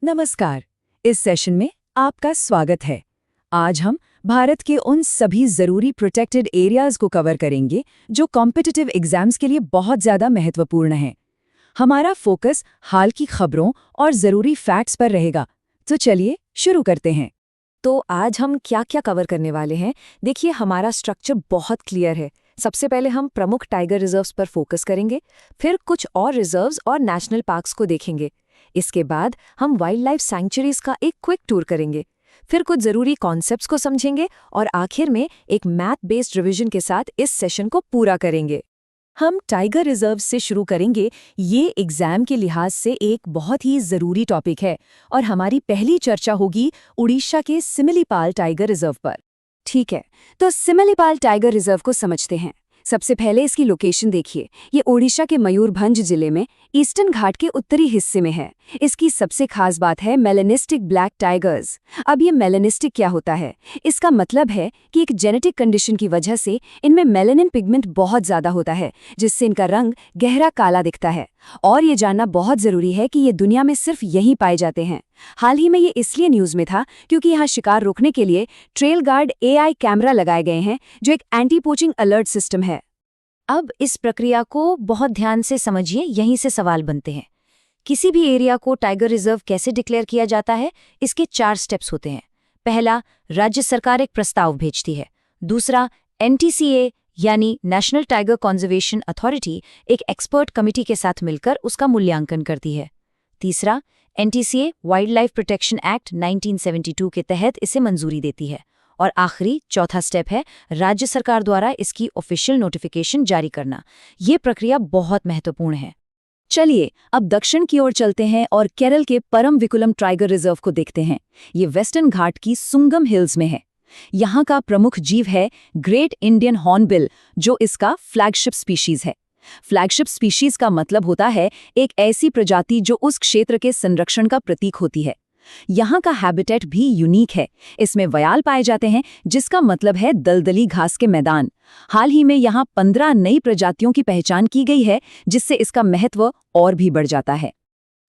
नमस्कार। इस सेशन में आपका स्वागत है। आज हम भारत के उन सभी ज़रूरी प्रोटेक्टेड एरियाज़ को कवर करेंगे जो कॉम्पिटिटिव एग्जाम्स के लिए बहुत ज़्यादा महत्वपूर्ण हैं। हमारा फोकस हाल की खबरों और ज़रूरी फैक्ट्स पर रहेगा। तो चलिए शुरू करते हैं। तो आज हम क्या क्या कवर करने वाले हैं? देखिए, हमारा स्ट्रक्चर बहुत क्लियर है। सबसे पहले हम प्रमुख टाइगर रिजर्व्स पर फोकस करेंगे, फिर कुछ और रिजर्व्स और नेशनल पार्क्स को देखेंगे। इसके बाद हम वाइल्ड लाइफ सैंक्चुरीज का एक क्विक टूर करेंगे, फिर कुछ जरूरी कॉन्सेप्ट्स को समझेंगे और आखिर में एक मैथ बेस्ड रिवीजन के साथ इस सेशन को पूरा करेंगे। हम टाइगर रिजर्व से शुरू करेंगे। ये एग्जाम के लिहाज से एक बहुत ही ज़रूरी टॉपिक है और हमारी पहली चर्चा होगी उड़ीसा के सिमिलीपाल टाइगर रिजर्व पर। ठीक है, तो सिमिलीपाल टाइगर रिजर्व को समझते हैं। सबसे पहले इसकी लोकेशन देखिए। ये ओडिशा के मयूरभंज जिले में ईस्टर्न घाट के उत्तरी हिस्से में है। इसकी सबसे खास बात है मेलेनिस्टिक ब्लैक टाइगर्स। अब ये मेलेनिस्टिक क्या होता है? इसका मतलब है कि एक जेनेटिक कंडीशन की वजह से इनमें मेलेनिन पिगमेंट बहुत ज़्यादा होता है, जिससे इनका रंग गहरा काला दिखता है। और ये जानना बहुत ज़रूरी है कि ये दुनिया में सिर्फ यहीं पाए जाते हैं। हाल ही में ये इसलिए न्यूज़ में था क्योंकि यहाँ शिकार रोकने के लिए ट्रेल गार्ड AI कैमरा लगाए गए हैं, जो एक एंटी पोचिंग अलर्ट सिस्टम है। अब इस प्रक्रिया को बहुत ध्यान से समझिए, यहीं से सवाल बनते हैं। किसी भी एरिया को टाइगर रिजर्व कैसे डिक्लेयर किया जाता है? इसके 4 स्टेप्स होते हैं। पहला, राज्य सरकार एक प्रस्ताव भेजती है। दूसरा, NTCA यानी नेशनल टाइगर कंजर्वेशन अथॉरिटी एक एक्सपर्ट कमिटी के साथ मिलकर उसका मूल्यांकन करती है। तीसरा, NTCA wild life protection act 1972 के तहत इसे मंजूरी देती है। और आखिरी चौथा स्टेप है राज्य सरकार द्वारा इसकी ऑफिशियल नोटिफिकेशन जारी करना। ये प्रक्रिया बहुत महत्वपूर्ण है। चलिए अब दक्षिण की ओर चलते हैं और केरल के परमविकुलम टाइगर रिजर्व को देखते हैं। ये वेस्टर्न घाट की सुंगम हिल्स में है। यहाँ का प्रमुख जीव है ग्रेट इंडियन हॉर्नबिल, जो इसका फ्लैगशिप स्पीशीज है। फ्लैगशिप स्पीशीज का मतलब होता है एक ऐसी प्रजाति जो उस क्षेत्र के संरक्षण का प्रतीक होती है। यहाँ का हैबिटेट भी यूनिक है। इसमें व्याल पाए जाते हैं, जिसका मतलब है दलदली घास के मैदान। हाल ही में यहाँ 15 नई प्रजातियों की पहचान की गई है, जिससे इसका महत्व और भी बढ़ जाता है।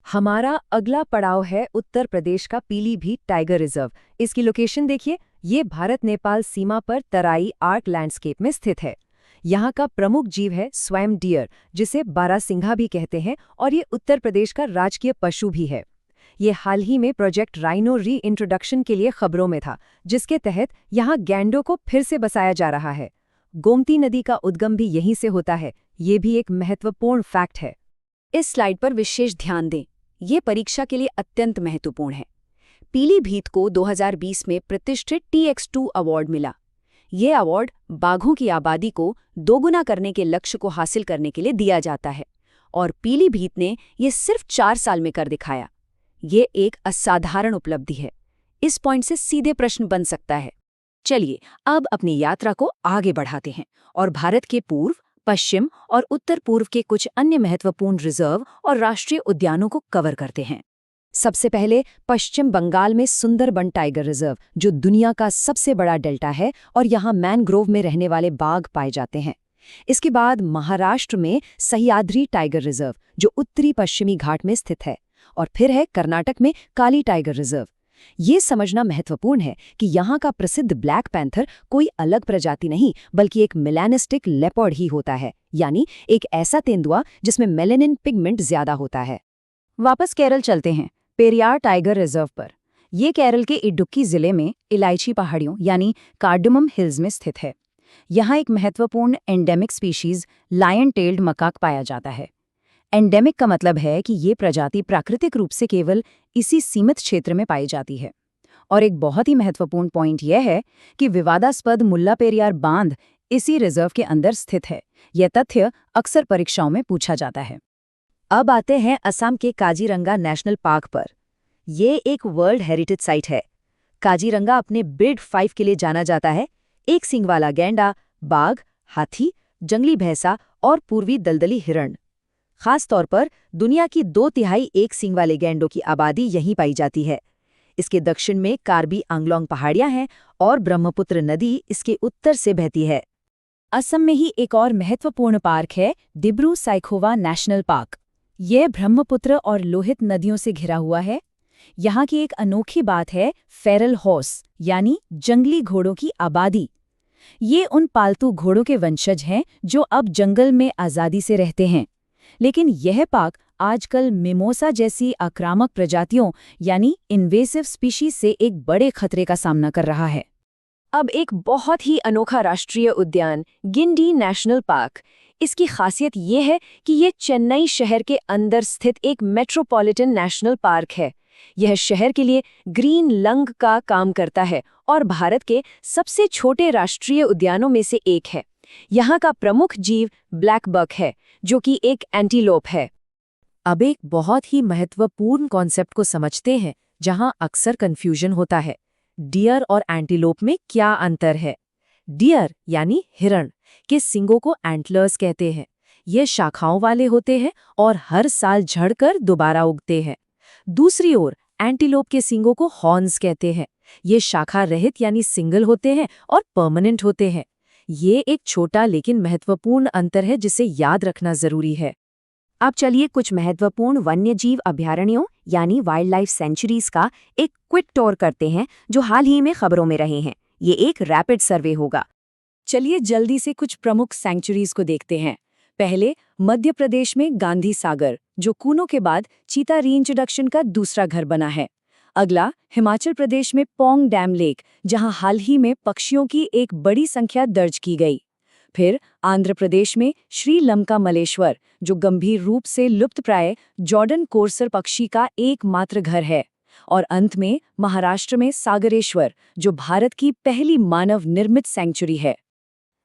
हमारा अगला पड़ाव है उत्तर प्रदेश का पीलीभीत टाइगर रिजर्व। इसकी लोकेशन देखिए। ये भारत नेपाल सीमा पर तराई आर्क लैंडस्केप में स्थित है। यहाँ का प्रमुख जीव है स्वयं डियर, जिसे बारहसिंघा भी कहते हैं, और ये उत्तर प्रदेश का राजकीय पशु भी है। ये हाल ही में प्रोजेक्ट राइनो री इंट्रोडक्शन के लिए खबरों में था, जिसके तहत यहाँ गैंडों को फिर से बसाया जा रहा है। गोमती नदी का उद्गम भी यहीं से होता है। ये भी एक महत्वपूर्ण फैक्ट है। इस स्लाइड पर विशेष ध्यान दें। ये परीक्षा के लिए अत्यंत महत्वपूर्ण है। पीलीभीत को 2020 में प्रतिष्ठित TX2 अवार्ड मिला। ये अवार्ड बाघों की आबादी को दोगुना करने के लक्ष्य को हासिल करने के लिए दिया जाता है, और पीलीभीत ने ये सिर्फ 4 साल में कर दिखाया। ये एक असाधारण उपलब्धि है। इस पॉइंट से सीधे प्रश्न बन सकता है। चलिए अब अपनी यात्रा को आगे बढ़ाते हैं और भारत के पूर्व, पश्चिम और उत्तर पूर्व के कुछ अन्य महत्वपूर्ण रिजर्व और राष्ट्रीय उद्यानों को कवर करते हैं। सबसे पहले पश्चिम बंगाल में सुंदरबन टाइगर रिजर्व, जो दुनिया का सबसे बड़ा डेल्टा है और यहाँ मैनग्रोव में रहने वाले बाघ पाए जाते हैं। इसके बाद महाराष्ट्र में सह्याद्री टाइगर रिजर्व, जो उत्तरी पश्चिमी घाट में स्थित है। और फिर है कर्नाटक में काली टाइगर रिजर्व। ये समझना महत्वपूर्ण है कि यहाँ का प्रसिद्ध ब्लैक पैंथर कोई अलग प्रजाति नहीं, बल्कि एक मेलानिस्टिक लेपर्ड ही होता है, यानी एक ऐसा तेंदुआ जिसमें मेलेनिन पिगमेंट ज्यादा होता है। वापस केरल चलते हैं, पेरियार टाइगर रिजर्व पर। ये केरल के इडुक्की जिले में इलायची पहाड़ियों यानी कार्डमम हिल्स में स्थित है। यहाँ एक महत्वपूर्ण endemic species lion tailed macaque पाया जाता है। एंडेमिक का मतलब है कि ये प्रजाति प्राकृतिक रूप से केवल इसी सीमित क्षेत्र में पाई जाती है। और एक बहुत ही महत्वपूर्ण पॉइंट यह है कि विवादास्पद मुल्ला पेरियार बांध इसी रिजर्व के अंदर स्थित है। यह तथ्य अक्सर परीक्षाओं में पूछा जाता है। अब आते हैं असम के काजीरंगा नेशनल पार्क पर। ये एक वर्ल्ड हेरिटेज साइट है। काजीरंगा अपने बिग 5 के लिए जाना जाता है। एक सींग वाला गैंडा, बाघ, हाथी, जंगली भैंसा और पूर्वी दलदली हिरण। खास तौर पर दुनिया की 2/3 एक सींग वाले गैंडों की आबादी यहीं पाई जाती है। इसके दक्षिण में कार्बी आंगलोंग पहाड़ियां हैं और ब्रह्मपुत्र नदी इसके उत्तर से बहती है। असम में ही एक और महत्वपूर्ण पार्क है डिब्रू साइखोवा नेशनल पार्क। यह ब्रह्मपुत्र और लोहित नदियों से घिरा हुआ है। यहाँ की एक अनोखी बात है फेरल हॉर्स यानी जंगली घोड़ों की आबादी। ये उन पालतू घोड़ों के वंशज हैं जो अब जंगल में आज़ादी से रहते हैं। लेकिन यह पार्क आजकल मिमोसा जैसी आक्रामक प्रजातियों यानी इन्वेसिव स्पीशीज से एक बड़े खतरे का सामना कर रहा है। अब एक बहुत ही अनोखा राष्ट्रीय उद्यान गिंडी नेशनल पार्क। इसकी खासियत ये है कि ये चेन्नई शहर के अंदर स्थित एक मेट्रोपॉलिटन नेशनल पार्क है। यह शहर के लिए ग्रीन लंग का काम करता है और भारत के सबसे छोटे राष्ट्रीय उद्यानों में से एक है। यहाँ का प्रमुख जीव ब्लैक बक है, जो कि एक एंटीलोप है। अब एक बहुत ही महत्वपूर्ण कॉन्सेप्ट को समझते हैं, जहां अक्सर कंफ्यूजन होता है। डियर और एंटीलोप में क्या अंतर है? डियर यानी हिरण के सींगों को एंटलर्स कहते हैं। ये शाखाओं वाले होते हैं और हर साल झड़कर दोबारा उगते हैं। दूसरी ओर एंटीलोप के सींगों को हॉर्न्स कहते हैं। ये शाखा रहित यानी सिंगल होते हैं और परमानेंट होते हैं। ये एक छोटा लेकिन महत्वपूर्ण अंतर है जिसे याद रखना जरूरी है। अब चलिए कुछ महत्वपूर्ण वन्यजीव अभयारण्यों यानी वाइल्ड लाइफ सेंचुरीज का एक क्विक टूर करते हैं, जो हाल ही में खबरों में रहे हैं। ये एक रैपिड सर्वे होगा। चलिए जल्दी से कुछ प्रमुख सेंचुरीज को देखते हैं। पहले मध्य प्रदेश में गांधी सागर, जो कूनो के बाद चीता रीइंट्रोडक्शन का दूसरा घर बना है। अगला हिमाचल प्रदेश में पोंग डैम लेक, जहां हाल ही में पक्षियों की एक बड़ी संख्या दर्ज की गई। फिर आंध्र प्रदेश में श्रीलंका मलेश्वर, जो गंभीर रूप से लुप्तप्राय जॉर्डन कोर्सर पक्षी का एकमात्र घर है। और अंत में महाराष्ट्र में सागरेश्वर, जो भारत की पहली मानव निर्मित सेंचुरी है।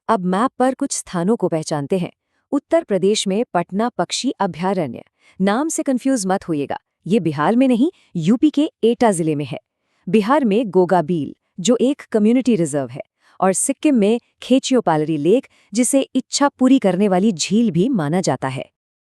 अब मैप पर कुछ स्थानों को पहचानते हैं। उत्तर प्रदेश में पटना पक्षी अभयारण्य, नाम से कंफ्यूज मत होइएगा, ये बिहार में नहीं, यूपी के एटा जिले में है। बिहार में गोगाबील, जो एक कम्युनिटी रिजर्व है, और सिक्किम में खेचियोपालरी लेक, जिसे इच्छा पूरी करने वाली झील भी माना जाता है।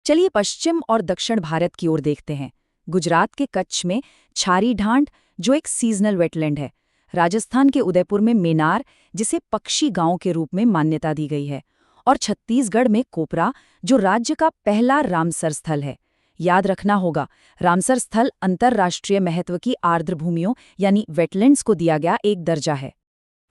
चलिए पश्चिम और दक्षिण भारत की ओर देखते हैं। गुजरात के कच्छ में छारी ढांड, जो एक सीजनल वेटलैंड है। राजस्थान के उदयपुर में मेनार, जिसे पक्षी गांव के रूप में मान्यता दी गई है। और छत्तीसगढ़ में कोपरा, जो राज्य का पहला रामसर स्थल है। याद रखना होगा, रामसर स्थल अंतर्राष्ट्रीय महत्व की आर्द्र भूमियों यानी वेटलैंड्स को दिया गया एक दर्जा है।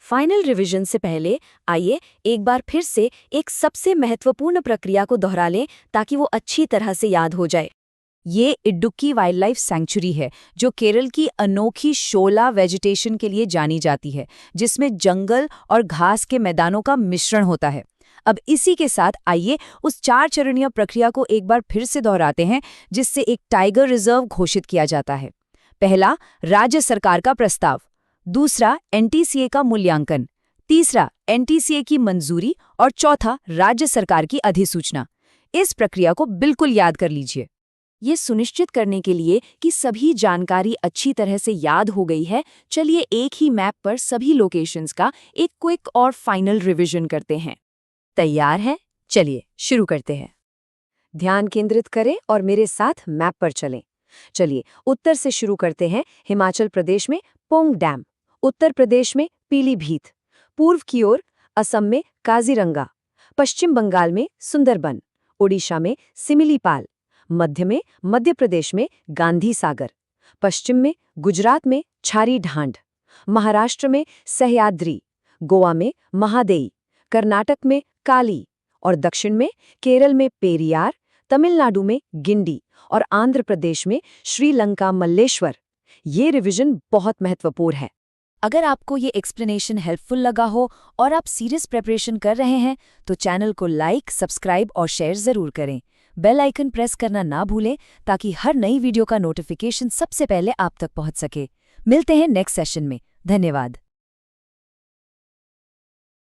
फाइनल रिवीजन से पहले आइए एक बार फिर से एक सबसे महत्वपूर्ण प्रक्रिया को दोहरा लें, ताकि वो अच्छी तरह से याद हो जाए। ये इडुक्की वाइल्ड लाइफ सेंचुरी है, जो केरल की अनोखी शोला वेजिटेशन के लिए जानी जाती है, जिसमें जंगल और घास के मैदानों का मिश्रण होता है। अब इसी के साथ आइए उस 4 चरणीय प्रक्रिया को एक बार फिर से दोहराते हैं, जिससे एक टाइगर रिजर्व घोषित किया जाता है। पहला, राज्य सरकार का प्रस्ताव। दूसरा, एनटीसीए का मूल्यांकन। तीसरा, एनटीसीए की मंजूरी। और चौथा, राज्य सरकार की अधिसूचना। इस प्रक्रिया को बिल्कुल याद कर लीजिए। ये सुनिश्चित करने के लिए कि सभी जानकारी अच्छी तरह से याद हो गई है, चलिए एक ही मैप पर सभी लोकेशंस का एक क्विक और फाइनल रिवीजन करते हैं। तैयार हैं? चलिए शुरू करते हैं। ध्यान केंद्रित करें और मेरे साथ मैप पर चलें। चलिए उत्तर से शुरू करते हैं। हिमाचल प्रदेश में पोंग डैम, उत्तर प्रदेश में पीलीभीत, पूर्व की ओर असम में काजीरंगा, पश्चिम बंगाल में सुंदरबन, ओडिशा में सिमिलीपाल, मध्य में मध्य प्रदेश में गांधी सागर, पश्चिम में गुजरात में छारी ढांड, महाराष्ट्र में सह्याद्री, गोवा में महादेई, कर्नाटक में काली और दक्षिण में केरल में पेरियार, तमिलनाडु में गिंडी और आंध्र प्रदेश में श्रीलंका मल्लेश्वर। ये रिवीजन बहुत महत्वपूर्ण है। अगर आपको ये एक्सप्लेनेशन हेल्पफुल लगा हो और आप सीरियस प्रिपरेशन कर रहे हैं, तो चैनल को लाइक, सब्सक्राइब और शेयर ज़रूर करें। बेल आइकन प्रेस करना ना भूलें, ताकि हर नई वीडियो का नोटिफिकेशन सबसे पहले आप तक पहुंच सके। मिलते हैं नेक्स्ट सेशन में। धन्यवाद।